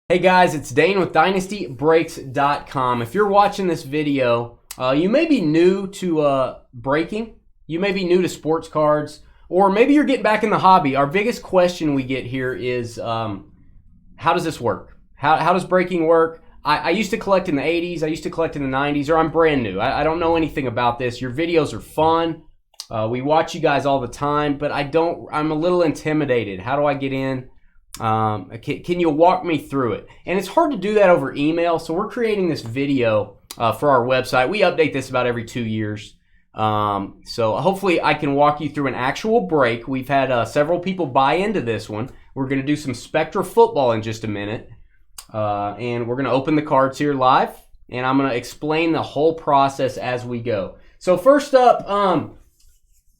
Hey guys, it's Dane with DynastyBreaks.com. If you're watching this video, you may be new to breaking, you may be new to sports cards, or maybe you're getting back in the hobby. Our biggest question we get here is, how does this work? How does breaking work? I used to collect in the 80s, I used to collect in the 90s, or I'm brand new. I don't know anything about this. Your videos are fun. We watch you guys all the time, but I'm a little intimidated. How do I get in? Can you walk me through it? And it's hard to do that over email, so we're creating this video for our website. We update this about every 2 years. So hopefully I can walk you through an actual break. We've had several people buy into this one. We're going to do some Spectra football in just a minute. And we're going to open the cards here live, and I'm going to explain the whole process as we go. So first up,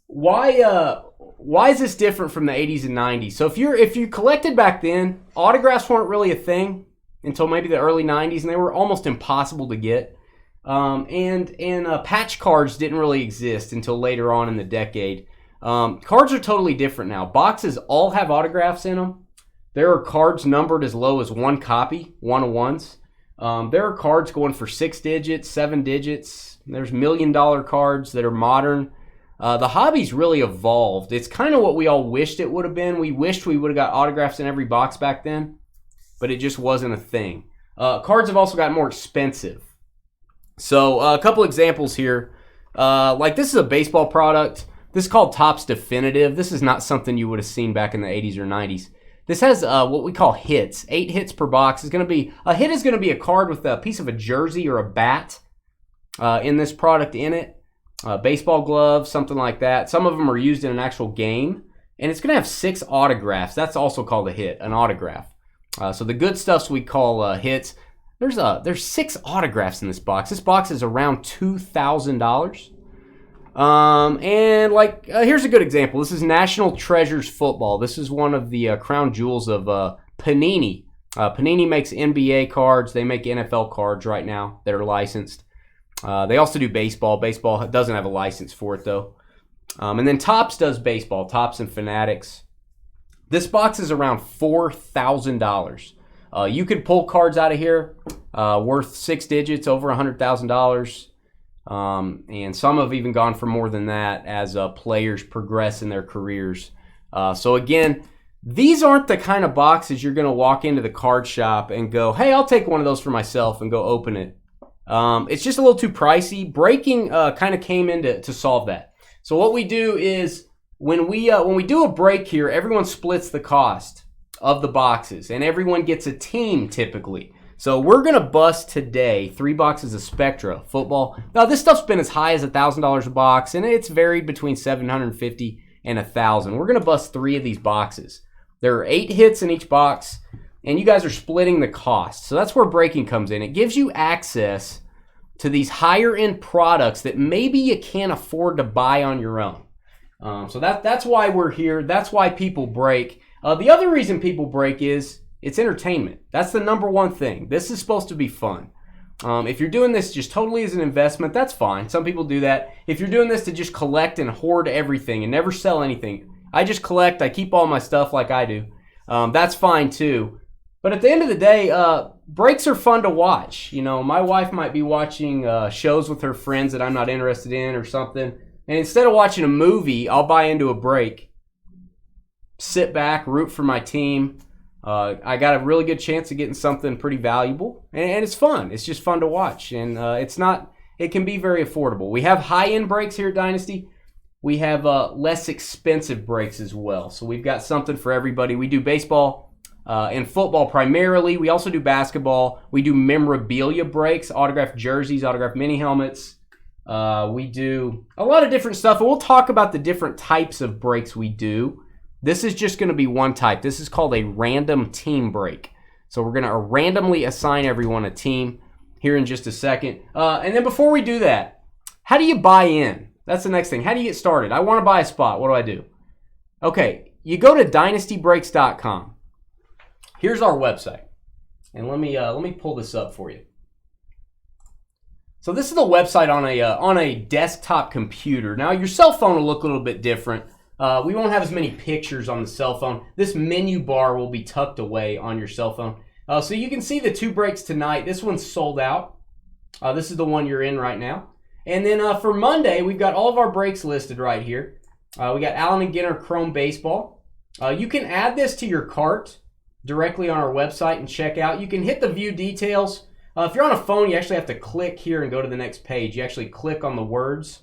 why is this different from the 80s and 90s? So if you collected back then, autographs weren't really a thing until maybe the early 90s, and they were almost impossible to get. And patch cards didn't really exist until later on in the decade. Cards are totally different now. Boxes all have autographs in them. There are cards numbered as low as one copy, one-of-ones. There are cards going for 6 digits, 7 digits. There's $1 million cards that are modern. The hobby's really evolved. It's kind of what we all wished it would have been. We wished we would have got autographs in every box back then, but it just wasn't a thing. Cards have also gotten more expensive. So a couple examples here. Like this is a baseball product. This is called Topps Definitive. This is not something you would have seen back in the 80s or 90s. This has what we call hits. 8 hits per box. A hit is going to be a card with a piece of a jersey or a bat in this product in it. Baseball gloves, something like that. Some of them are used in an actual game. And it's going to have 6 autographs. That's also called a hit, an autograph. So the good stuffs we call hits. There's 6 autographs in this box. This box is around $2,000. Here's a good example. This is National Treasures Football. This is one of the crown jewels of Panini. Panini makes NBA cards. They make NFL cards right now that are licensed. They also do baseball. Baseball doesn't have a license for it, though. And then Topps does baseball, Topps and Fanatics. This box is around $4,000. You could pull cards out of here worth 6 digits, over $100,000. And some have even gone for more than that as players progress in their careers. So again, these aren't the kind of boxes you're going to walk into the card shop and go, hey, I'll take one of those for myself and go open it. It's just a little too pricey. Breaking kind of came in to solve that. So what we do is when we do a break here, everyone splits the cost of the boxes, and everyone gets a team typically. So we're gonna bust today 3 boxes of Spectra football. Now this stuff's been as high as $1,000 a box, and it's varied between $750 and $1,000. We're gonna bust 3 of these boxes. There are 8 hits in each box, and you guys are splitting the cost. So that's where breaking comes in. It gives you access to these higher end products that maybe you can't afford to buy on your own. So that's why we're here. That's why people break. The other reason people break is it's entertainment. That's the number one thing. This is supposed to be fun. If you're doing this just totally as an investment, that's fine. Some people do that. If you're doing this to just collect and hoard everything and never sell anything, I just collect, I keep all my stuff like I do. That's fine too. But at the end of the day, breaks are fun to watch. You know, my wife might be watching shows with her friends that I'm not interested in or something. And instead of watching a movie, I'll buy into a break, sit back, root for my team. I got a really good chance of getting something pretty valuable. And it's fun. It's just fun to watch. And it can be very affordable. We have high-end breaks here at Dynasty. We have less expensive breaks as well. So we've got something for everybody. We do baseball and football primarily. We also do basketball. We do memorabilia breaks, autographed jerseys, autographed mini helmets. We do a lot of different stuff. And we'll talk about the different types of breaks we do. This is just going to be one type. This is called a random team break. So we're going to randomly assign everyone a team here in just a second. And then before we do that, how do you buy in? That's the next thing. How do you get started? I want to buy a spot. What do I do? Okay, you go to DynastyBreaks.com. Here's our website. And let me pull this up for you. So this is the website on a desktop computer. Now your cell phone will look a little bit different. We won't have as many pictures on the cell phone. This menu bar will be tucked away on your cell phone. So you can see the 2 breaks tonight. This one's sold out. This is the one you're in right now. And then for Monday, we've got all of our breaks listed right here. We got Allen and Ginter Chrome Baseball. You can add this to your cart directly on our website and check out. You can hit the view details. If you're on a phone, you actually have to click here and go to the next page. You actually click on the words.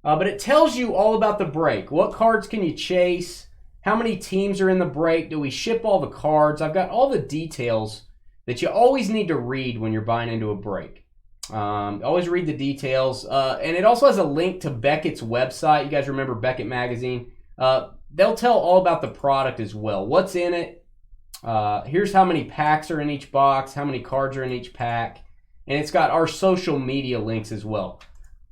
But it tells you all about the break. What cards can you chase? How many teams are in the break? Do we ship all the cards? I've got all the details that you always need to read when you're buying into a break. Always read the details. And it also has a link to Beckett's website. You guys remember Beckett Magazine? They'll tell all about the product as well. What's in it? Here's how many packs are in each box, how many cards are in each pack. And it's got our social media links as well.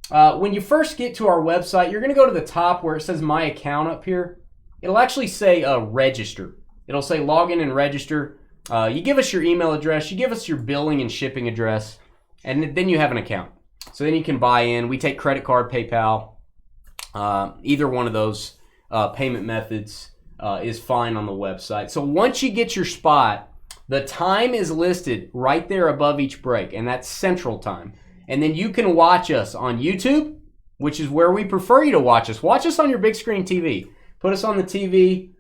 When you first get to our website, you're going to go to the top where it says My Account up here. It'll actually say register. It'll say log in and register. You give us your email address, you give us your billing and shipping address, and then you have an account. So then you can buy in. We take credit card, PayPal. Either one of those payment methods is fine on the website. So once you get your spot, the time is listed right there above each break, and that's Central Time. And then you can watch us on YouTube, which is where we prefer you to watch us. Watch us on your big screen TV. Put us on the TV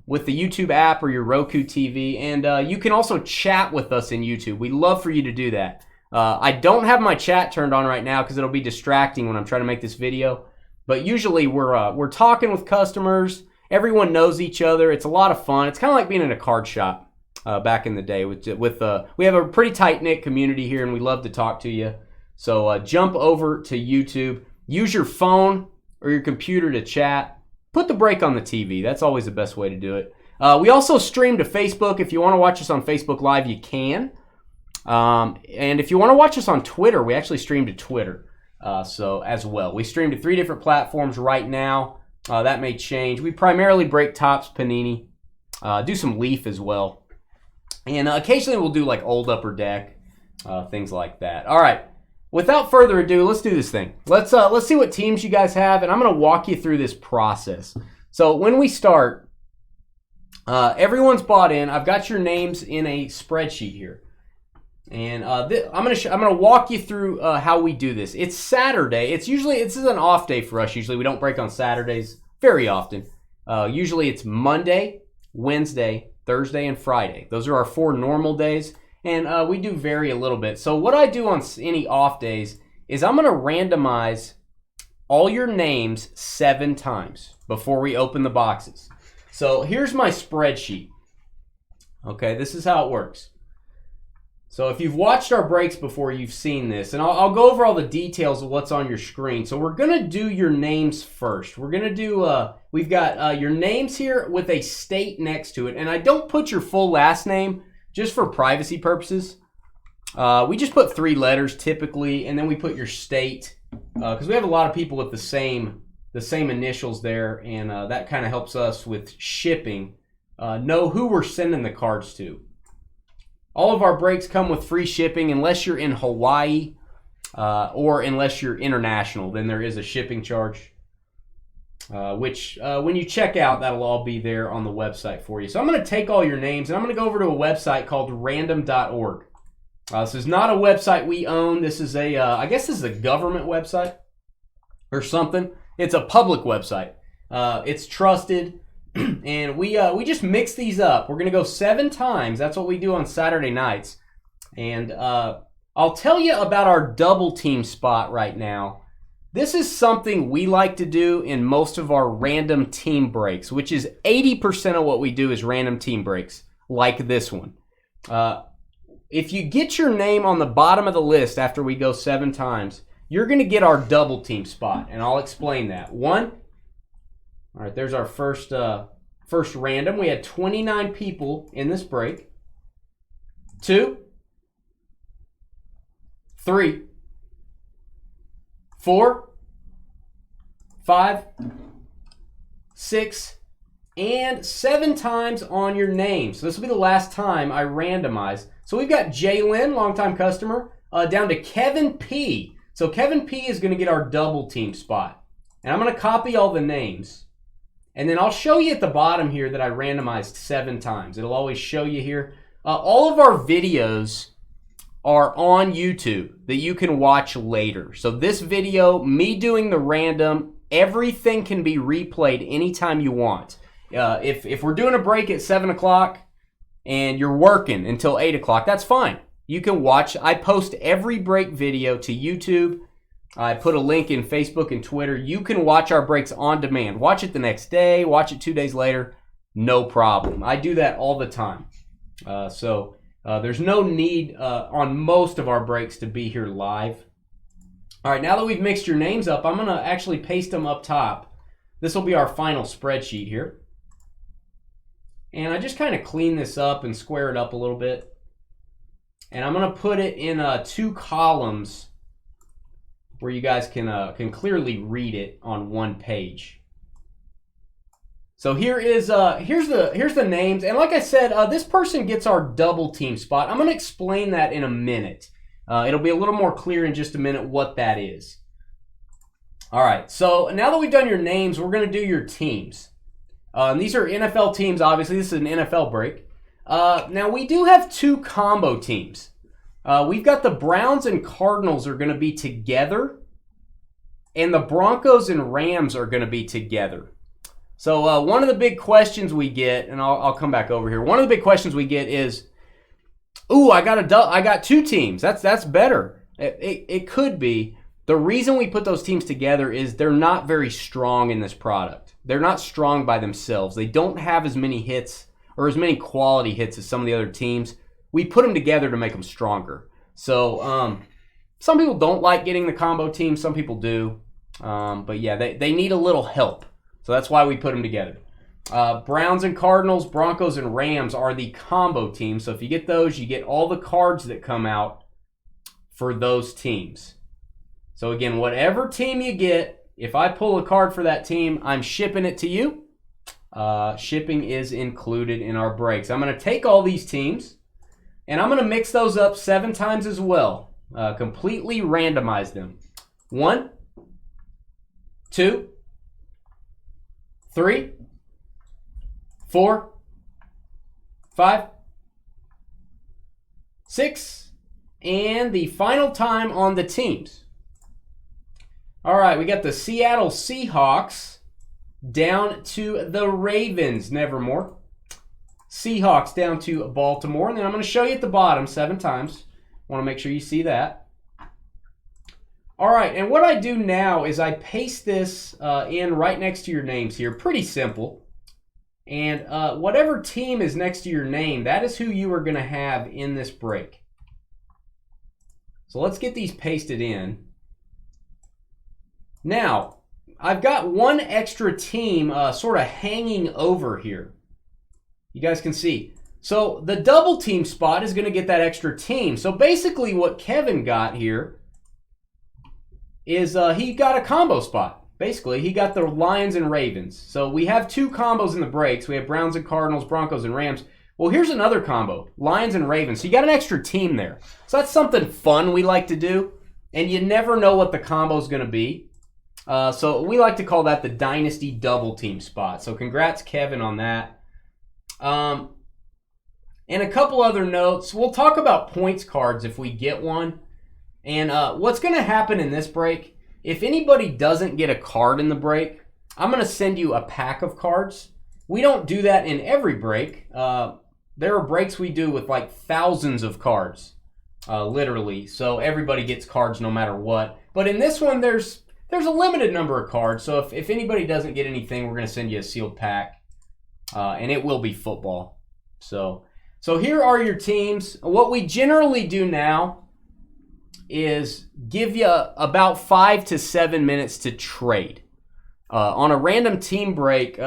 with the YouTube app or your Roku TV. And you can also chat with us in YouTube. We'd love for you to do that. I don't have my chat turned on right now because it'll be distracting when I'm trying to make this video. But usually we're talking with customers. Everyone knows each other. It's a lot of fun. It's kind of like being in a card shop back in the day. We have a pretty tight-knit community here, and we love to talk to you. So jump over to YouTube. Use your phone or your computer to chat. Put the break on the TV. That's always the best way to do it. We also stream to Facebook. If you want to watch us on Facebook Live, you can. And if you want to watch us on Twitter, we actually stream to Twitter so as well. We stream to 3 different platforms right now. That may change. We primarily break Topps, Panini, do some Leaf as well. And occasionally we'll do like Old Upper Deck, things like that. All right. Without further ado, let's do this thing. Let's see what teams you guys have, and I'm going to walk you through this process. So when we start, everyone's bought in. I've got your names in a spreadsheet here, and I'm going to walk you through how we do this. It's Saturday. This is an off day for us. Usually we don't break on Saturdays very often. Usually it's Monday, Wednesday, Thursday, and Friday. Those are our 4 normal days. And we do vary a little bit. So what I do on any off days is I'm going to randomize all your names 7 times before we open the boxes. So here's my spreadsheet. Okay, this is how it works. So if you've watched our breaks before, you've seen this. And I'll go over all the details of what's on your screen. So we're going to do your names first. We're going to do, we've got your names here with a state next to it. And I don't put your full last name just for privacy purposes. We just put 3 letters typically, and then we put your state because we have a lot of people with the same initials there, and that kind of helps us with shipping. Know who we're sending the cards to. All of our breaks come with free shipping unless you're in Hawaii or unless you're international. Then there is a shipping charge. Which when you check out, that'll all be there on the website for you. So I'm going to take all your names, and I'm going to go over to a website called random.org. This is not a website we own. This is I guess this is a government website or something. It's a public website. It's trusted, and we just mix these up. We're going to go 7 times. That's what we do on Saturday nights. And I'll tell you about our double team spot right now. This is something we like to do in most of our random team breaks, which is 80% of what we do is random team breaks, like this one. If you get your name on the bottom of the list after we go 7 times, you're going to get our double team spot, and I'll explain that. 1, all right, there's our first random. We had 29 people in this break. 2, 3, 4, 5, 6, and 7 times on your name. So this will be the last time I randomize. So we've got Jalen, longtime customer, down to Kevin P. So Kevin P is going to get our double team spot. And I'm going to copy all the names. And then I'll show you at the bottom here that I randomized 7 times. It'll always show you here. all of our videos are on YouTube that you can watch later. So this video, me doing the random, everything can be replayed anytime you want. If we're doing a break at 7 o'clock and you're working until 8 o'clock, that's fine. You can watch. I post every break video to YouTube. I put a link in Facebook and Twitter. You can watch our breaks on demand. Watch it the next day, watch it 2 days later, no problem. I do that all the time. So there's no need on most of our breaks to be here live. All right, now that we've mixed your names up, I'm going to actually paste them up top. This will be our final spreadsheet here. And I just kind of clean this up and square it up a little bit. And I'm going to put it in 2 columns where you guys can clearly read it on one page. So here's the names, and like I said, this person gets our double team spot. I'm going to explain that in a minute. It'll be a little more clear in just a minute what that is. All right, so now that we've done your names, we're going to do your teams. And these are NFL teams, obviously. This is an NFL break. Now, we do have 2 combo teams. We've got the Browns and Cardinals are going to be together, and the Broncos and Rams are going to be together. So one of the big questions we get, and I'll come back over here. One of the big questions we get is, "Ooh, I got 2 teams. That's better." It could be. The reason we put those teams together is they're not very strong in this product. They're not strong by themselves. They don't have as many hits or as many quality hits as some of the other teams. We put them together to make them stronger. So some people don't like getting the combo team. Some people do. But yeah, they need a little help. So that's why we put them together. Browns and Cardinals, Broncos and Rams are the combo team. So if you get those, you get all the cards that come out for those teams. So again, whatever team you get, if I pull a card for that team, I'm shipping it to you. Shipping is included in our breaks. I'm going to take all these teams, and I'm going to mix those up 7 times as well. Completely randomize them. 1, 2, 3, 4, 5, 6, and the final time on the teams. All right, we got the Seattle Seahawks down to the Ravens, nevermore. Seahawks down to Baltimore, and then I'm going to show you at the bottom 7 times. Want to make sure you see that. All right, and what I do now is I paste this in right next to your names here. Pretty simple. And whatever team is next to your name, that is who you are going to have in this break. So let's get these pasted in. Now, I've got one extra team sort of hanging over here. You guys can see. So the double team spot is going to get that extra team. So basically what Kevin got here is he got a combo spot. Basically, he got the Lions and Ravens. So we have 2 combos in the breaks. We have Browns and Cardinals, Broncos and Rams. Well, here's another combo, Lions and Ravens. So you got an extra team there. So that's something fun we like to do. And you never know what the combo is going to be. So we like to call that the Dynasty double team spot. So congrats, Kevin, on that. And a couple other notes. We'll talk about points cards if we get one. And what's going to happen in this break, if anybody doesn't get a card in the break, I'm going to send you a pack of cards. We don't do that in every break. There are breaks we do with like thousands of cards, literally. So everybody gets cards no matter what. But in this one, there's a limited number of cards. So if anybody doesn't get anything, we're going to send you a sealed pack. And it will be football. So here are your teams. What we generally do now is give you about 5 to 7 minutes to trade. On a random team break,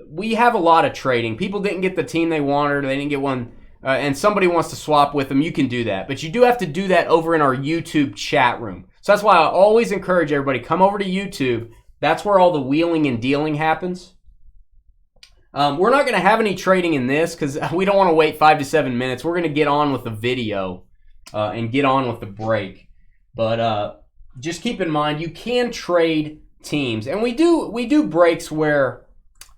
we have a lot of trading. People didn't get the team they wanted, or they didn't get one, and somebody wants to swap with them, you can do that. But you do have to do that over in our YouTube chat room. So that's why I always encourage everybody, come over to YouTube. That's where all the wheeling and dealing happens. We're not going to have any trading in this because we don't want to wait 5 to 7 minutes. We're going to get on with the video and get on with the break. But just keep in mind, you can trade teams. And we do breaks where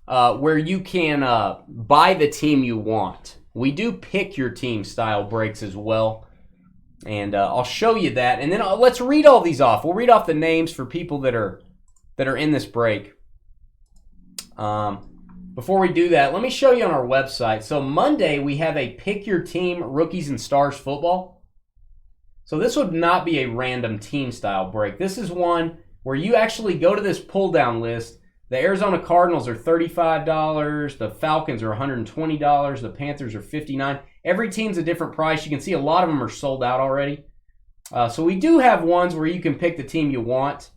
you can buy the team you want. We do pick your team style breaks as well. And I'll show you that. And then let's read all these off. We'll read off the names for people that are in this break. Before we do that, let me show you on our website. So Monday, we have a Pick Your Team Rookies and Stars football. So this would not be a random team style break. This is one where you actually go to this pull down list. The Arizona Cardinals are $35. The Falcons are $120. The Panthers are $59. Every team's a different price. You can see a lot of them are sold out already. So we do have ones where you can pick the team you want,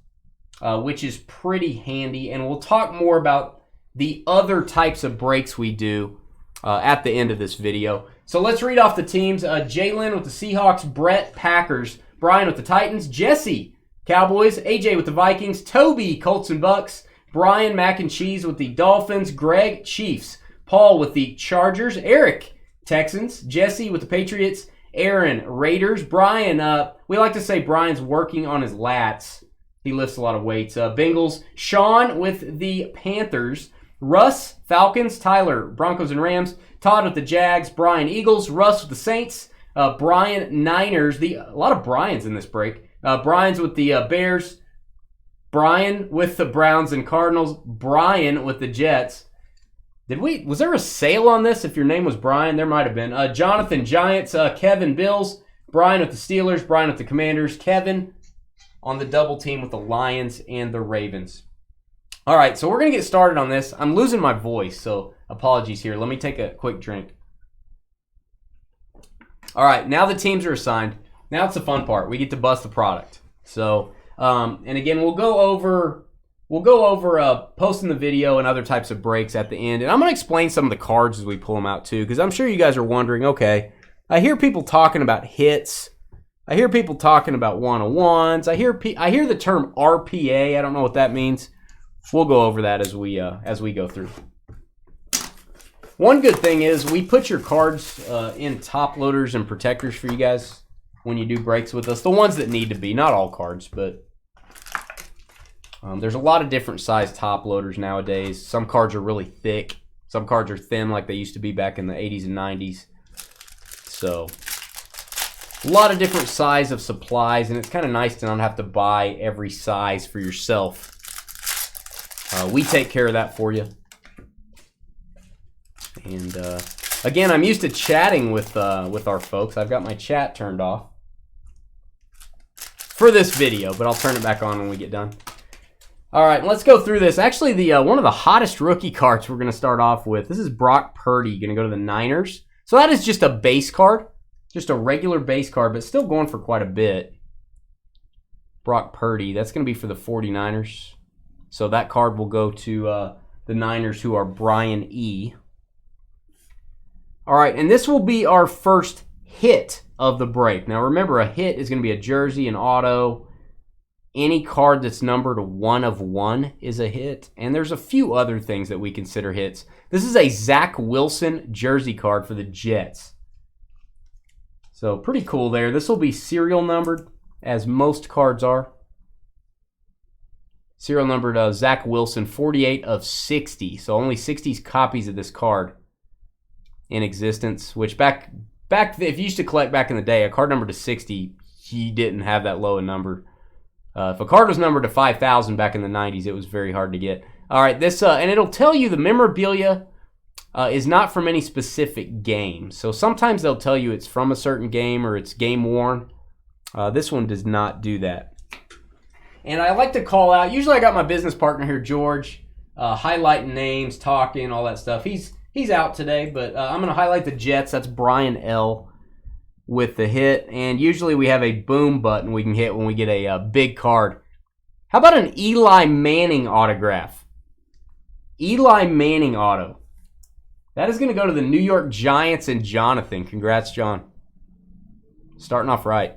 which is pretty handy. And we'll talk more about the other types of breaks we do at the end of this video. So let's read off the teams. Jalen with the Seahawks, Brett, Packers, Brian with the Titans, Jesse, Cowboys, AJ with the Vikings, Toby, Colts and Bucks, Brian, Mac and Cheese with the Dolphins, Greg, Chiefs, Paul with the Chargers, Eric, Texans, Jesse with the Patriots, Aaron, Raiders, Brian, we like to say Brian's working on his lats. He lifts a lot of weights. Bengals, Sean with the Panthers, Russ, Falcons, Tyler, Broncos and Rams, Todd with the Jags, Brian, Eagles, Russ with the Saints, Brian, Niners, a lot of Brian's in this break, Brian's with the Bears, Brian with the Browns and Cardinals, Brian with the Jets. Was there a sale on this if your name was Brian? There might have been. Jonathan, Giants, Kevin, Bills, Brian with the Steelers, Brian with the Commanders, Kevin on the double team with the Lions and the Ravens. All right, so we're going to get started on this. I'm losing my voice, so apologies here. Let me take a quick drink. All right, now the teams are assigned. Now it's the fun part. We get to bust the product. So, and again, we'll go over posting the video and other types of breaks at the end. And I'm going to explain some of the cards as we pull them out too, because I'm sure you guys are wondering, okay, I hear people talking about hits. I hear people talking about one-on-ones. I hear the term RPA. I don't know what that means. We'll go over that as we go through. One good thing is we put your cards in top loaders and protectors for you guys when you do breaks with us. The ones that need to be, not all cards, but there's a lot of different size top loaders nowadays. Some cards are really thick. Some cards are thin like they used to be back in the 80s and 90s. So a lot of different size of supplies, and it's kind of nice to not have to buy every size for yourself. We take care of that for you. And again, I'm used to chatting with our folks. I've got my chat turned off for this video, but I'll turn it back on when we get done. All right, let's go through this. Actually, one of the hottest rookie cards we're going to start off with. This is Brock Purdy, going to go to the Niners. So that is just a base card, just a regular base card, but still going for quite a bit. Brock Purdy, that's going to be for the 49ers. So that card will go to the Niners, who are Brian E. All right, and this will be our first hit of the break. Now remember, a hit is going to be a jersey, an auto. Any card that's numbered 1 of 1 is a hit. And there's a few other things that we consider hits. This is a Zach Wilson jersey card for the Jets. So pretty cool there. This will be serial numbered, as most cards are. Serial numbered Zach Wilson, 48 of 60. So only 60 copies of this card in existence, which back if you used to collect back in the day, a card numbered to 60, you didn't have that low a number. If a card was numbered to 5,000 back in the 90s, it was very hard to get. All right, this and it'll tell you the memorabilia is not from any specific game. So sometimes they'll tell you it's from a certain game or it's game worn. This one does not do that. And I like to call out, usually I got my business partner here, George, highlighting names, talking, all that stuff. He's out today, but I'm going to highlight the Jets. That's Brian L. with the hit. And usually we have a boom button we can hit when we get a big card. How about an Eli Manning autograph? Eli Manning auto. That is going to go to the New York Giants and Jonathan. Congrats, John. Starting off right.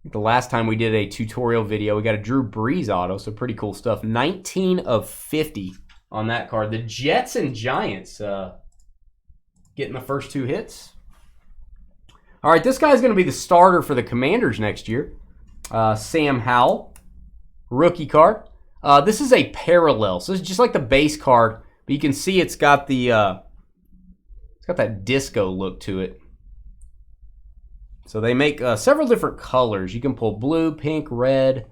The last time we did a tutorial video, we got a Drew Brees auto, so pretty cool stuff. 19 of 50 on that card. The Jets and Giants getting the first 2 hits. All right, this guy's going to be the starter for the Commanders next year. Sam Howell, rookie card. This is a parallel, so it's just like the base card, but you can see it's got the got that disco look to it. So they make several different colors. You can pull blue, pink, red.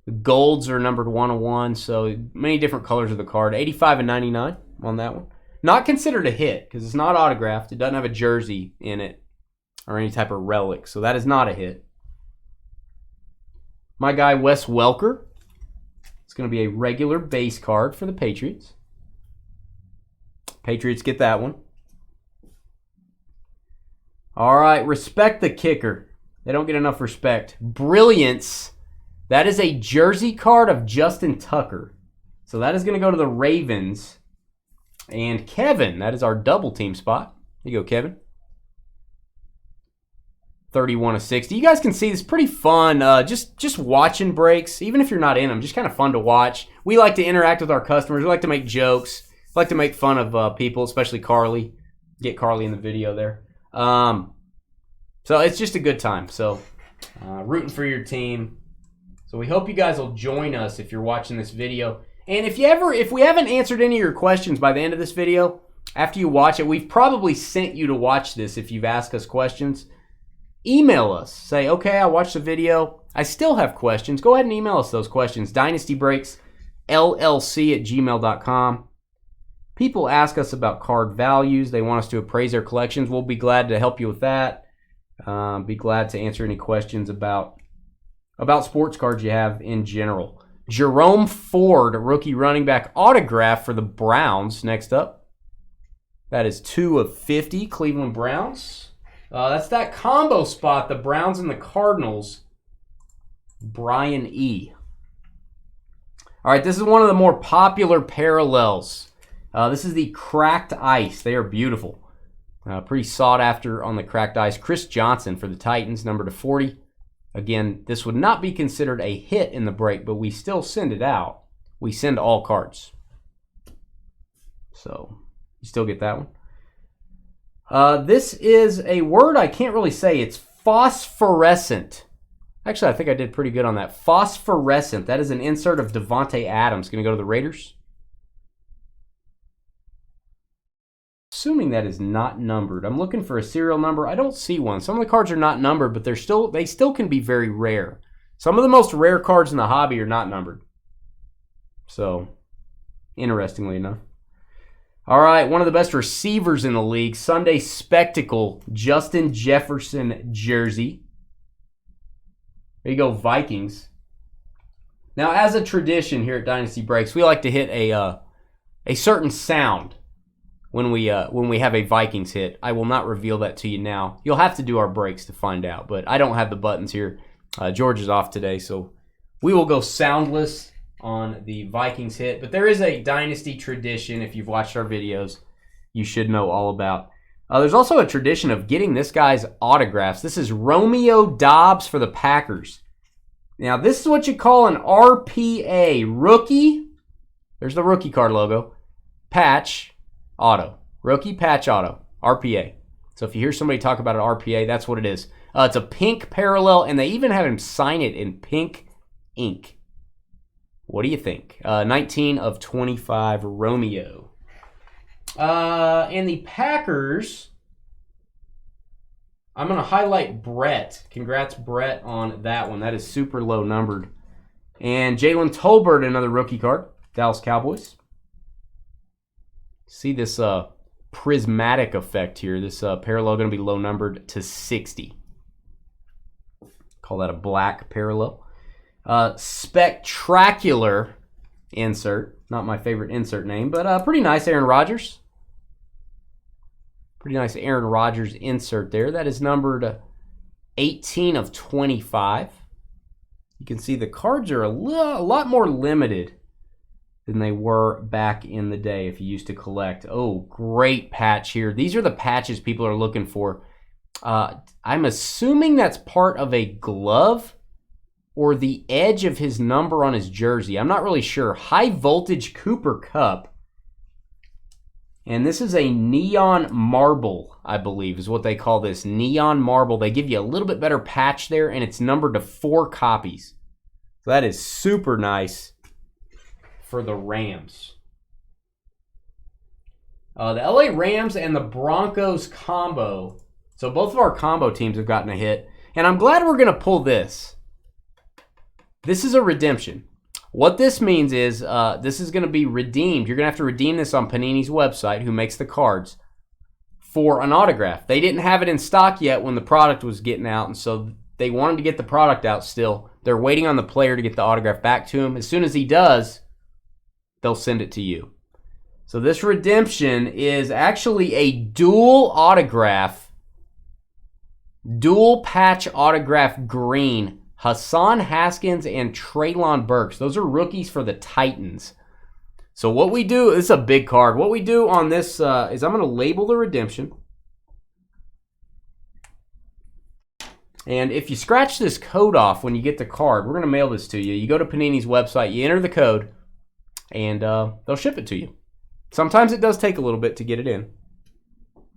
The golds are numbered 101, so many different colors of the card. 85 and 99 on that one. Not considered a hit because it's not autographed. It doesn't have a jersey in it or any type of relic, so that is not a hit. My guy Wes Welker. It's going to be a regular base card for the Patriots. Patriots get that one. All right, respect the kicker. They don't get enough respect. Brilliance. That is a jersey card of Justin Tucker. So that is going to go to the Ravens. And Kevin, that is our double team spot. Here you go, Kevin. 31 of 60. You guys can see this pretty fun. Just watching breaks, even if you're not in them, just kind of fun to watch. We like to interact with our customers. We like to make jokes. We like to make fun of people, especially Carly. Get Carly in the video there. So it's just a good time. So rooting for your team. So we hope you guys will join us if you're watching this video. And if we haven't answered any of your questions by the end of this video, after you watch it, we've probably sent you to watch this if you've asked us questions. Email us. Say, okay, I watched the video. I still have questions. Go ahead and email us those questions. DynastyBreaksLLC@gmail.com. People ask us about card values. They want us to appraise their collections. We'll be glad to help you with that. Be glad to answer any questions about sports cards you have in general. Jerome Ford, rookie running back autograph for the Browns. Next up. That is 2 of 50, Cleveland Browns. That's that combo spot, the Browns and the Cardinals. Brian E. All right, this is one of the more popular parallels. This is the cracked ice. They are beautiful. Pretty sought after on the cracked ice. Chris Johnson for the Titans, number to 40. Again, this would not be considered a hit in the break, but we still send it out. We send all cards. So, you still get that one. This is a word I can't really say. It's phosphorescent. Actually, I think I did pretty good on that. Phosphorescent. That is an insert of Devontae Adams. Going to go to the Raiders. Assuming that is not numbered. I'm looking for a serial number. I don't see one. Some of the cards are not numbered, but they still can be very rare. Some of the most rare cards in the hobby are not numbered. So, interestingly enough. All right, one of the best receivers in the league, Sunday Spectacle, Justin Jefferson jersey. There you go, Vikings. Now, as a tradition here at Dynasty Breaks, we like to hit a certain sound when we have a Vikings hit. I will not reveal that to you now. You'll have to do our breaks to find out, but I don't have the buttons here. George is off today, so we will go soundless on the Vikings hit. But there is a Dynasty tradition. If you've watched our videos, you should know all about. There's also a tradition of getting this guy's autographs. This is Romeo Doubs for the Packers. Now, this is what you call an RPA, rookie. There's the rookie card logo. Patch auto. Rookie patch auto. RPA. So if you hear somebody talk about an RPA, that's what it is. It's a pink parallel, and they even have him sign it in pink ink. What do you think? 19 of 25 Romeo. And the Packers, I'm going to highlight Brett. Congrats, Brett, on that one. That is super low numbered. And Jalen Tolbert, another rookie card. Dallas Cowboys. See this prismatic effect here. This parallel going to be low numbered to 60. Call that a black parallel. Spectacular insert. Not my favorite insert name, but pretty nice Aaron Rodgers. Pretty nice Aaron Rodgers insert there. That is numbered 18 of 25. You can see the cards are a lot more limited than they were back in the day if you used to collect. Oh, great patch here. These are the patches people are looking for. I'm assuming that's part of a glove or the edge of his number on his jersey. I'm not really sure. High Voltage Cooper Cup. And this is a neon marble, I believe, is what they call this. Neon marble. They give you a little bit better patch there, and it's numbered to 4 copies. So that is super nice for the Rams. The LA Rams and the Broncos combo. So both of our combo teams have gotten a hit. And I'm glad we're going to pull this. This is a redemption. What this means is this is going to be redeemed. You're going to have to redeem this on Panini's website, who makes the cards, for an autograph. They didn't have it in stock yet when the product was getting out, and so they wanted to get the product out still. They're waiting on the player to get the autograph back to him. As soon as he does, they'll send it to you. So this redemption is actually a dual autograph, dual patch autograph green, Hassan Haskins and Treylon Burks. Those are rookies for the Titans. So what we do, this is a big card. What we do on this is I'm going to label the redemption. And if you scratch this code off when you get the card, we're going to mail this to you. You go to Panini's website, you enter the code, and they'll ship it to you. Sometimes it does take a little bit to get it in.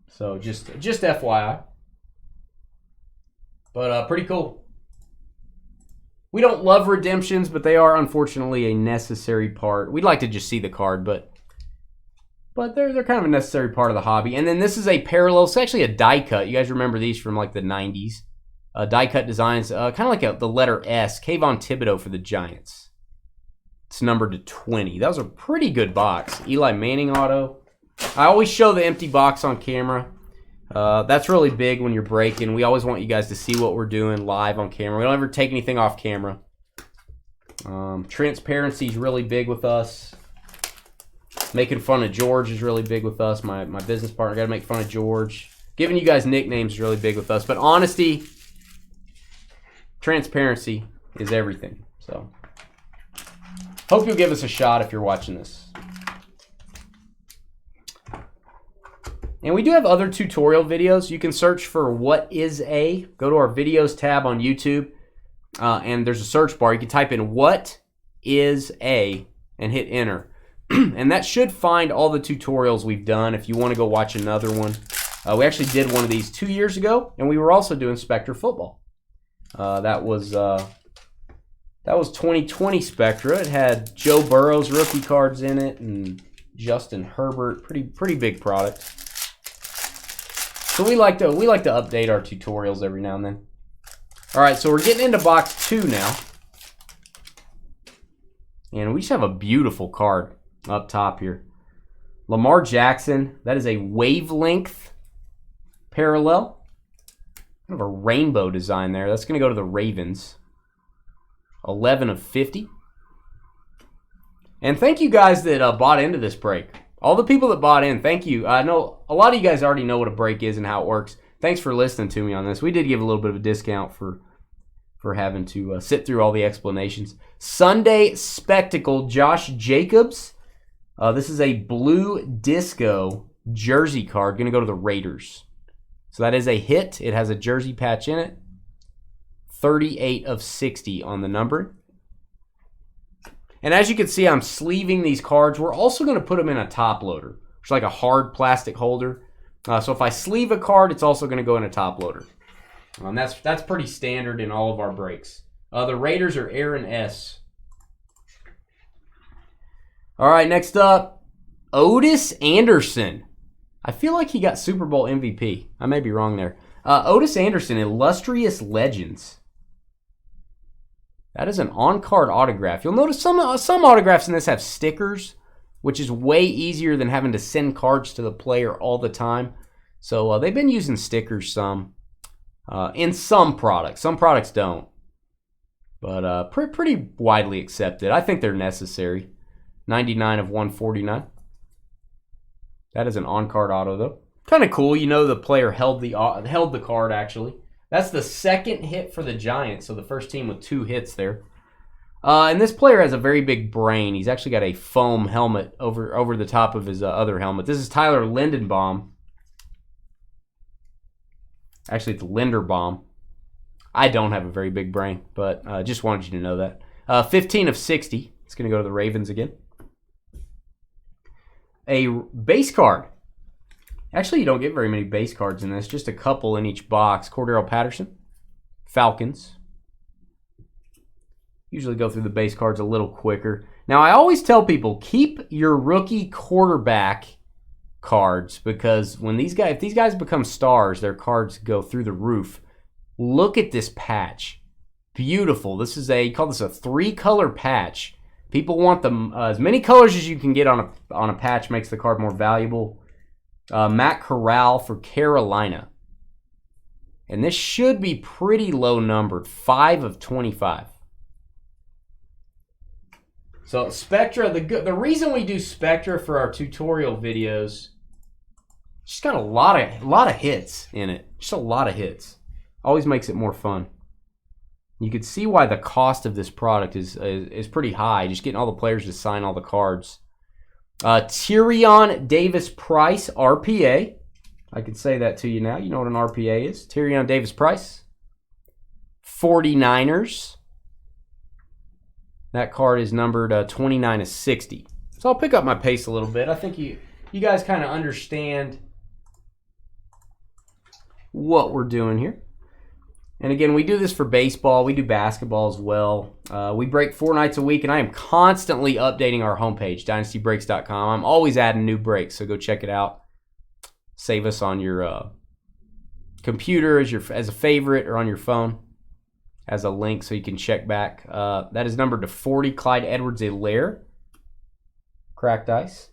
So just FYI. But pretty cool. We don't love redemptions, but they are unfortunately a necessary part. We'd like to just see the card, but they're kind of a necessary part of the hobby. And then this is a parallel. It's actually a die cut. You guys remember these from like the 90s. Die cut designs, kind of like the letter S. Kayvon Thibodeau for the Giants. It's numbered to 20. That was a pretty good box. Eli Manning auto. I always show the empty box on camera. That's really big when you're breaking. We always want you guys to see what we're doing live on camera. We don't ever take anything off camera. Transparency is really big with us. Making fun of George is really big with us. My business partner, got to make fun of George. Giving you guys nicknames is really big with us. But honesty, transparency is everything. So hope you'll give us a shot if you're watching this. And we do have other tutorial videos. You can search for what is a. Go to our videos tab on YouTube, and there's a search bar. You can type in what is a and hit enter. And that should find all the tutorials we've done if you want to go watch another one. We actually did one of these 2 years ago, and we were also doing Spectra football. That was 2020 Spectra. It had Joe Burrow's rookie cards in it and Justin Herbert. Pretty big product. So we like to update our tutorials every now and then. All right, so we're getting into box 2 now. And we just have a beautiful card up top here. Lamar Jackson, that is a wavelength parallel. Kind of a rainbow design there. That's going to go to the Ravens. 11 of 50. And thank you guys that bought into this break. All the people that bought in, thank you. I know a lot of you guys already know what a break is and how it works. Thanks for listening to me on this. We did give a little bit of a discount for having to sit through all the explanations. Sunday Spectacle, Josh Jacobs. This is a blue disco jersey card. Going to go to the Raiders. So that is a hit. It has a jersey patch in it. 38 of 60 on the number. And as you can see, I'm sleeving these cards. We're also going to put them in a top loader, which is like a hard plastic holder. So if I sleeve a card, it's also going to go in a top loader. That's pretty standard in all of our breaks. The Raiders are Aaron S. All right, next up, Otis Anderson. I feel like he got Super Bowl MVP. I may be wrong there. Otis Anderson, Illustrious Legends. That is an on-card autograph. You'll notice some autographs in this have stickers, which is way easier than having to send cards to the player all the time. So they've been using stickers some in some products. Some products don't. But pretty widely accepted. I think they're necessary. 99 of 149. That is an on-card auto, though. Kind of cool. You know the player held the card, actually. That's the second hit for the Giants, so the first team with 2 hits there. And this player has a very big brain. He's actually got a foam helmet over the top of his other helmet. This is Tyler Lindenbaum. Actually, it's Linderbaum. I don't have a very big brain, but I just wanted you to know that. 15 of 60. It's going to go to the Ravens again. A base card. Actually, you don't get very many base cards in this. Just a couple in each box. Cordero Patterson. Falcons. Usually go through the base cards a little quicker. Now, I always tell people, keep your rookie quarterback cards, because when if these guys become stars, their cards go through the roof. Look at this patch. Beautiful. This is you call this a 3-color patch. People want them as many colors as you can get on a patch, makes the card more valuable. Matt Corral for Carolina. And this should be pretty low numbered, 5 of 25. So Spectra, the reason we do Spectra for our tutorial videos, just got a lot of hits in it. Just a lot of hits. Always makes it more fun. You can see why the cost of this product is pretty high. Just getting all the players to sign all the cards. Tyrion Davis-Price, RPA. I can say that to you now. You know what an RPA is. Tyrion Davis-Price. 49ers. That card is numbered 29 of 60. So I'll pick up my pace a little bit. I think you guys kind of understand what we're doing here. And again, we do this for baseball. We do basketball as well. We break 4 nights a week, and I am constantly updating our homepage, dynastybreaks.com. I'm always adding new breaks, so go check it out. Save us on your computer as a favorite, or on your phone as a link so you can check back. That is numbered to 40, Clyde Edwards-Helaire. Cracked ice.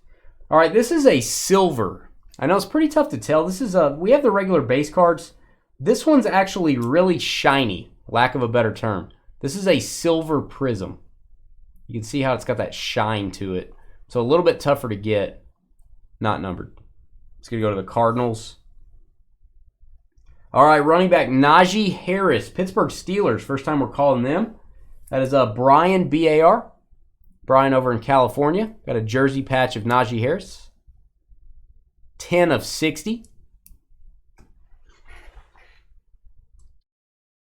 All right, this is a silver. I know it's pretty tough to tell. This is we have the regular base cards. This one's actually really shiny, lack of a better term. This is a silver prism. You can see how it's got that shine to it. So a little bit tougher to get. Not numbered. It's going to go to the Cardinals. All right, running back Najee Harris, Pittsburgh Steelers. First time we're calling them. That is Brian, B-A-R. Brian over in California. Got a jersey patch of Najee Harris. 10 of 60.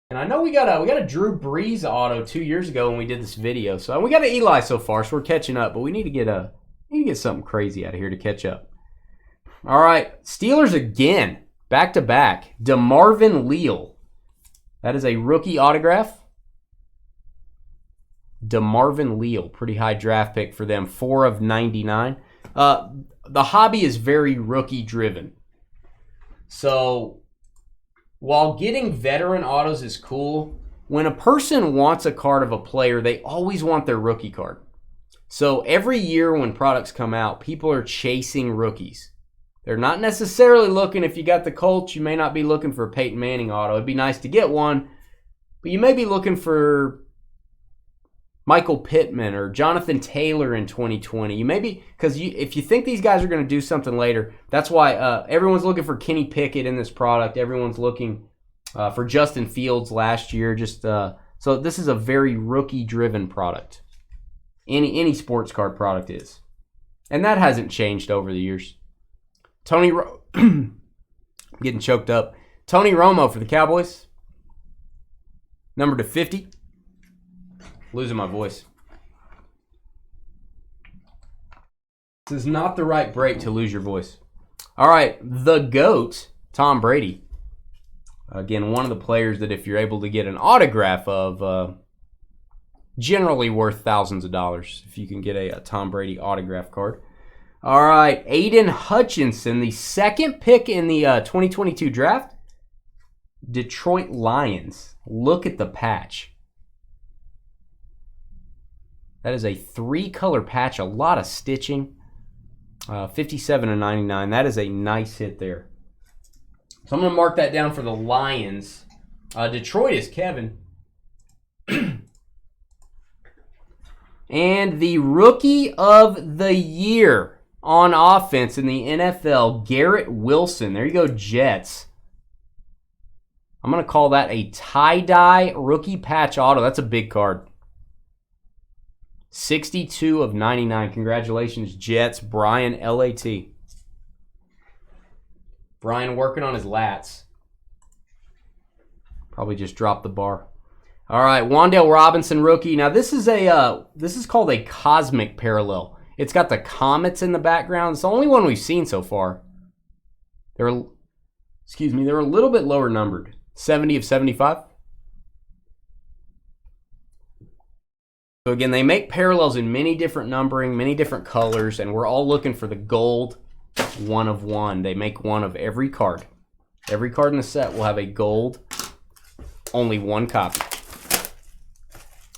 And I know we got a Drew Brees auto 2 years ago when we did this video. So we got an Eli so far, so we're catching up. But we need to get something crazy out of here to catch up. All right, Steelers again, back to back. DeMarvin Leal, that is a rookie autograph. DeMarvin Leal, pretty high draft pick for them, 4 of 99. The hobby is very rookie driven. So while getting veteran autos is cool, when a person wants a card of a player, they always want their rookie card. So every year when products come out, people are chasing rookies. They're not necessarily looking, if you got the Colts, you may not be looking for a Peyton Manning auto. It'd be nice to get one, but you may be looking for Michael Pittman or Jonathan Taylor in 2020. You may be, because if you think these guys are going to do something later, that's why everyone's looking for Kenny Pickett in this product. Everyone's looking for Justin Fields last year. So this is a very rookie-driven product. Any sports card product is. And that hasn't changed over the years. I'm getting choked up. Tony Romo for the Cowboys. Number to 50. Losing my voice. This is not the right break to lose your voice. All right, the GOAT, Tom Brady. Again, one of the players that if you're able to get an autograph of, generally worth thousands of dollars if you can get a Tom Brady autograph card. All right, Aiden Hutchinson, the second pick in the 2022 draft. Detroit Lions. Look at the patch. That is a 3-color patch, a lot of stitching. 57 of 99. That is a nice hit there. So I'm going to mark that down for the Lions. Detroit is Kevin. And the Rookie of the Year on offense in the NFL, Garrett Wilson. There you go, Jets. I'm going to call that a tie-dye rookie patch auto. That's a big card. 62 of 99. Congratulations, Jets. Brian, L-A-T. Brian working on his lats. Probably just dropped the bar. All right, Wan'Dale Robinson, rookie. Now, this is called a cosmic parallel. It's got the comets in the background. It's the only one we've seen so far. They're a little bit lower numbered. 70 of 75. So again, they make parallels in many different numbering, many different colors, and we're all looking for the gold. 1 of 1. They make one of every card. Every card in the set will have a gold, only 1 copy.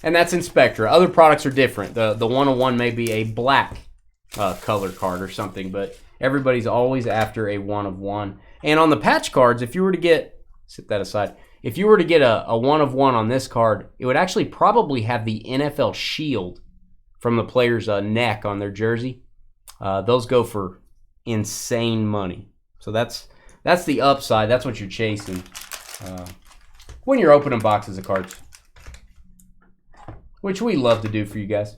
And that's in Spectra. Other products are different. The 1 of 1 may be a black color card or something, but everybody's always after a 1 of 1. And on the patch cards, if you were to get, set that aside, if you were to get a 1 of 1 on this card, it would actually probably have the NFL shield from the player's neck on their jersey. Those go for insane money. So that's the upside. That's what you're chasing when you're opening boxes of cards, which we love to do for you guys.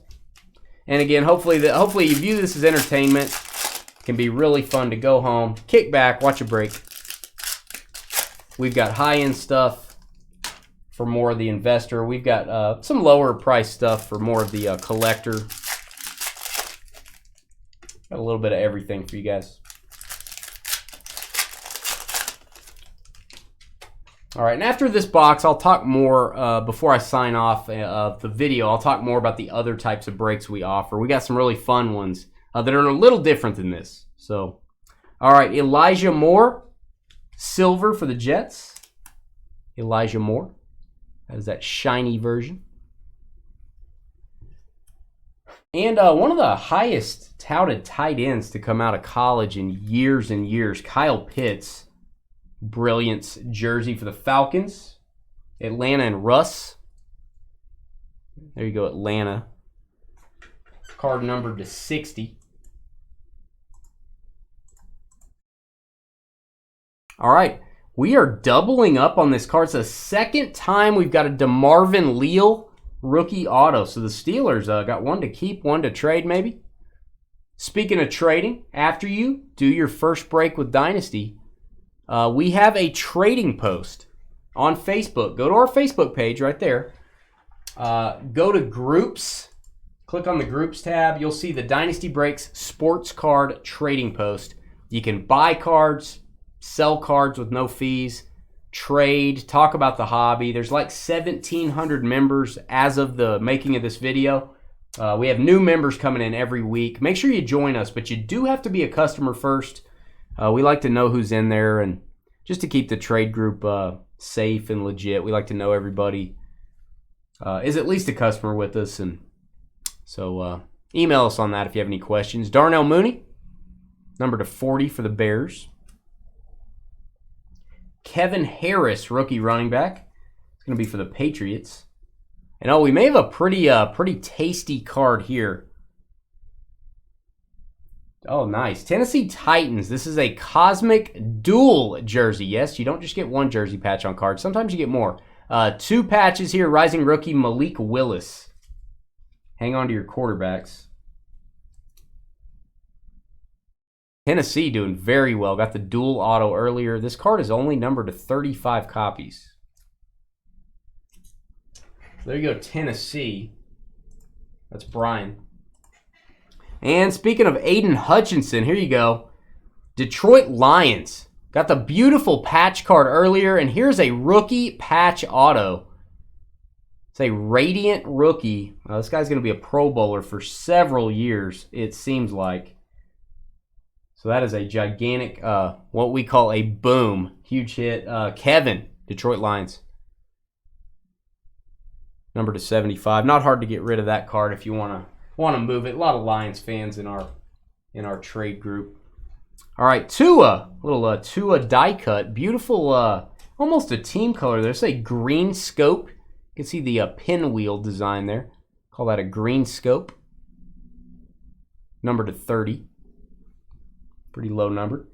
And again, hopefully you view this as entertainment. It can be really fun to go home, kick back, watch a break. We've got high-end stuff for more of the investor. We've got some lower price stuff for more of the collector. Got a little bit of everything for you guys. All right, and after this box, I'll talk more, before I sign off the video, I'll talk more about the other types of breaks we offer. We got some really fun ones that are a little different than this. So, all right, Elijah Moore, silver for the Jets. Elijah Moore. That is that shiny version. And one of the highest touted tight ends to come out of college in years and years, Kyle Pitts. Brilliance jersey for the Falcons. Atlanta and Russ. There you go, Atlanta. Card numbered to 60. All right, we are doubling up on this card. It's the second time we've got a DeMarvin Leal rookie auto. So the Steelers got one to keep, one to trade maybe. Speaking of trading, after you do your first break with Dynasty, we have a trading post on Facebook. Go to our Facebook page right there. Go to groups. Click on the groups tab. You'll see the Dynasty Breaks sports card trading post. You can buy cards, sell cards with no fees, trade, talk about the hobby. There's like 1,700 members as of the making of this video. We have new members coming in every week. Make sure you join us, but you do have to be a customer first. We like to know who's in there, and just to keep the trade group safe and legit, we like to know everybody is at least a customer with us. And so email us on that if you have any questions. Darnell Mooney, number to 40 for the Bears. Kevin Harris, rookie running back. It's going to be for the Patriots. And oh, we may have a pretty tasty card here. Oh, nice. Tennessee Titans. This is a Cosmic Dual jersey. Yes, you don't just get one jersey patch on cards. Sometimes you get more. 2 patches here. Rising rookie Malik Willis. Hang on to your quarterbacks. Tennessee doing very well. Got the dual auto earlier. This card is only numbered to 35 copies. There you go, Tennessee. That's Brian. And speaking of Aiden Hutchinson, here you go. Detroit Lions. Got the beautiful patch card earlier, and here's a rookie patch auto. It's a Radiant rookie. This guy's going to be a Pro Bowler for several years, it seems like. So that is a gigantic, what we call a boom. Huge hit. Kevin, Detroit Lions. Number to 75. Not hard to get rid of that card if you want to move it. A lot of Lions fans in our trade group. All right, Tua, little Tua die cut. Beautiful, almost a team color. There's a green scope. You can see the pinwheel design there. Call that a green scope. Number to 30. Pretty low number.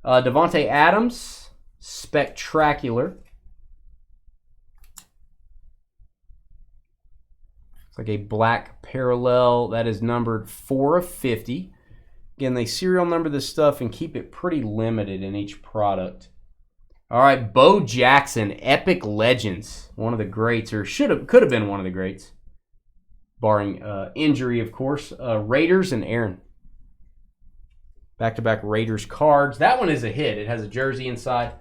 Devontae Adams, spectacular. It's like a black parallel. That is numbered 4 of 50. Again, they serial number this stuff and keep it pretty limited in each product. All right, Bo Jackson, Epic Legends. One of the greats, or could have been one of the greats. Barring injury, of course. Raiders and Aaron. Back-to-back Raiders cards. That one is a hit. It has a jersey inside.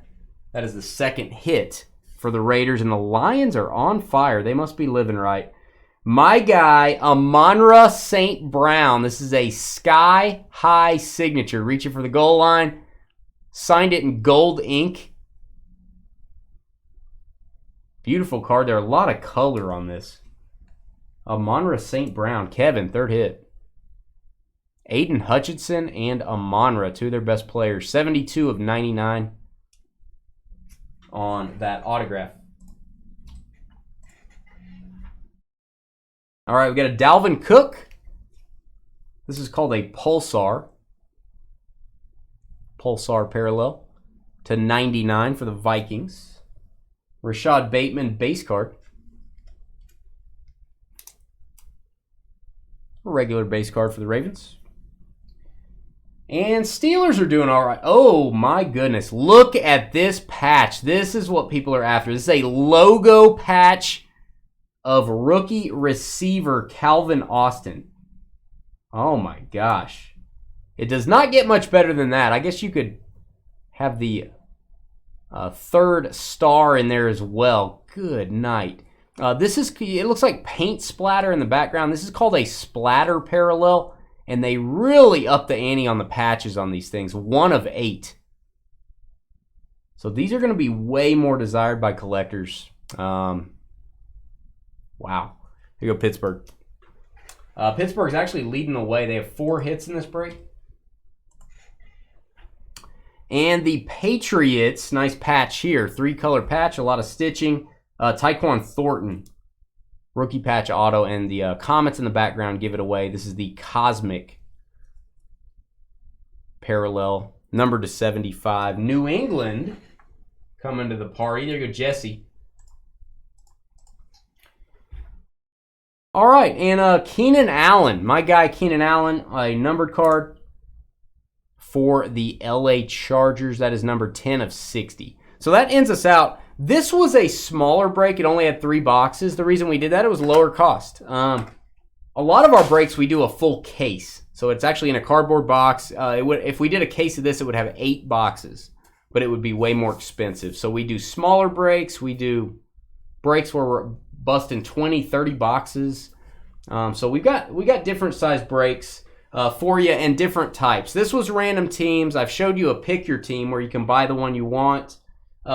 That is the second hit for the Raiders, and the Lions are on fire. They must be living right. My guy, Amon-Ra St. Brown. This is a sky-high signature. Reaching for the goal line. Signed it in gold ink. Beautiful card. There are a lot of color on this. Amon-Ra St. Brown. Kevin, third hit. Aiden Hutchinson and Amon-Ra, two of their best players. 72 of 99 on that autograph. All right, we got a Dalvin Cook. This is called a Pulsar. Pulsar parallel to 99 for the Vikings. Rashad Bateman base card. A regular base card for the Ravens. And Steelers are doing all right. Oh, my goodness. Look at this patch. This is what people are after. This is a logo patch of rookie receiver Calvin Austin. Oh, my gosh. It does not get much better than that. I guess you could have the third star in there as well. Good night. It looks like paint splatter in the background. This is called a splatter parallel. And they really up the ante on the patches on these things. 1 of 8. So these are going to be way more desired by collectors. Wow. Here you go, Pittsburgh. Pittsburgh's actually leading the way. They have 4 hits in this break. And the Patriots, nice patch here. 3-color patch, a lot of stitching. Tyquan Thornton. Rookie patch auto, and the comments in the background give it away. This is the Cosmic parallel, numbered to 75. New England coming to the party. There you go, Jesse. All right, and Keenan Allen. My guy, Keenan Allen, a numbered card for the LA Chargers. That is number 10 of 60. So that ends us out. This was a smaller break. It only had 3 boxes. The reason we did that, it was lower cost. A lot of our breaks, we do a full case. So it's actually in a cardboard box. If we did a case of this, it would have 8 boxes. But it would be way more expensive. So we do smaller breaks. We do breaks where we're busting 20, 30 boxes. So we got different size breaks for you and different types. This was random teams. I've showed you a pick your team where you can buy the one you want.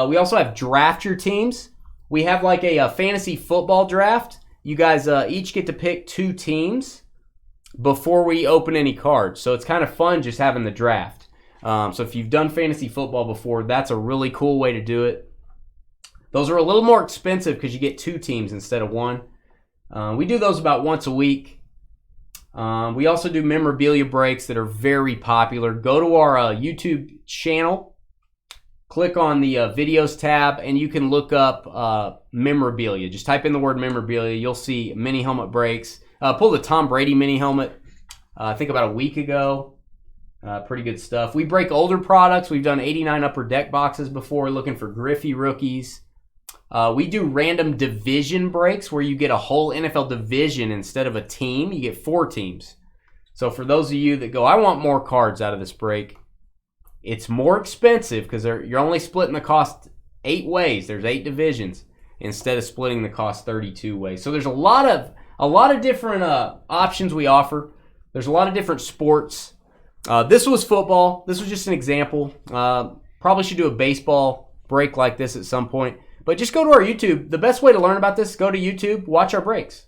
We also have draft your teams. We have like a fantasy football draft. You guys each get to pick 2 teams before we open any cards. So it's kind of fun just having the draft. So if you've done fantasy football before, that's a really cool way to do it. Those are a little more expensive because you get 2 teams instead of 1. We do those about once a week. We also do memorabilia breaks that are very popular. Go to our YouTube channel. Click on the videos tab, and you can look up memorabilia. Just type in the word memorabilia. You'll see mini helmet breaks. Pulled the Tom Brady mini helmet, I think about a week ago. Pretty good stuff. We break older products. We've done 89 upper deck boxes before, looking for Griffey rookies. We do random division breaks where you get a whole NFL division instead of a team. You get 4 teams. So for those of you that go, I want more cards out of this break, it's more expensive because you're only splitting the cost 8 ways. There's 8 divisions instead of splitting the cost 32 ways. So there's a lot of different options we offer. There's a lot of different sports. This was football. This was just an example. Probably should do a baseball break like this at some point. But just go to our YouTube. The best way to learn about this, go to YouTube, watch our breaks.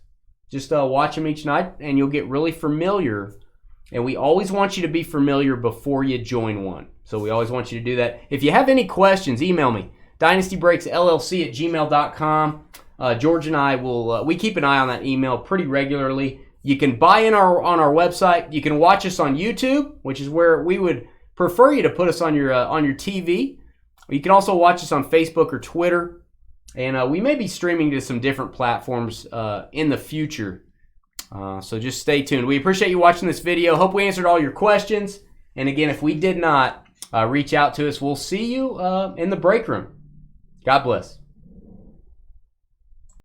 Just watch them each night, and you'll get really familiar. And we always want you to be familiar before you join one. So we always want you to do that. If you have any questions, email me, dynastybreaksllc@gmail.com. George and I will, we keep an eye on that email pretty regularly. You can buy in on our website. You can watch us on YouTube, which is where we would prefer you to put us on your TV. You can also watch us on Facebook or Twitter. And we may be streaming to some different platforms in the future. So just stay tuned. We appreciate you watching this video. Hope we answered all your questions. And again, if we did not, reach out to us. We'll see you in the break room. God bless.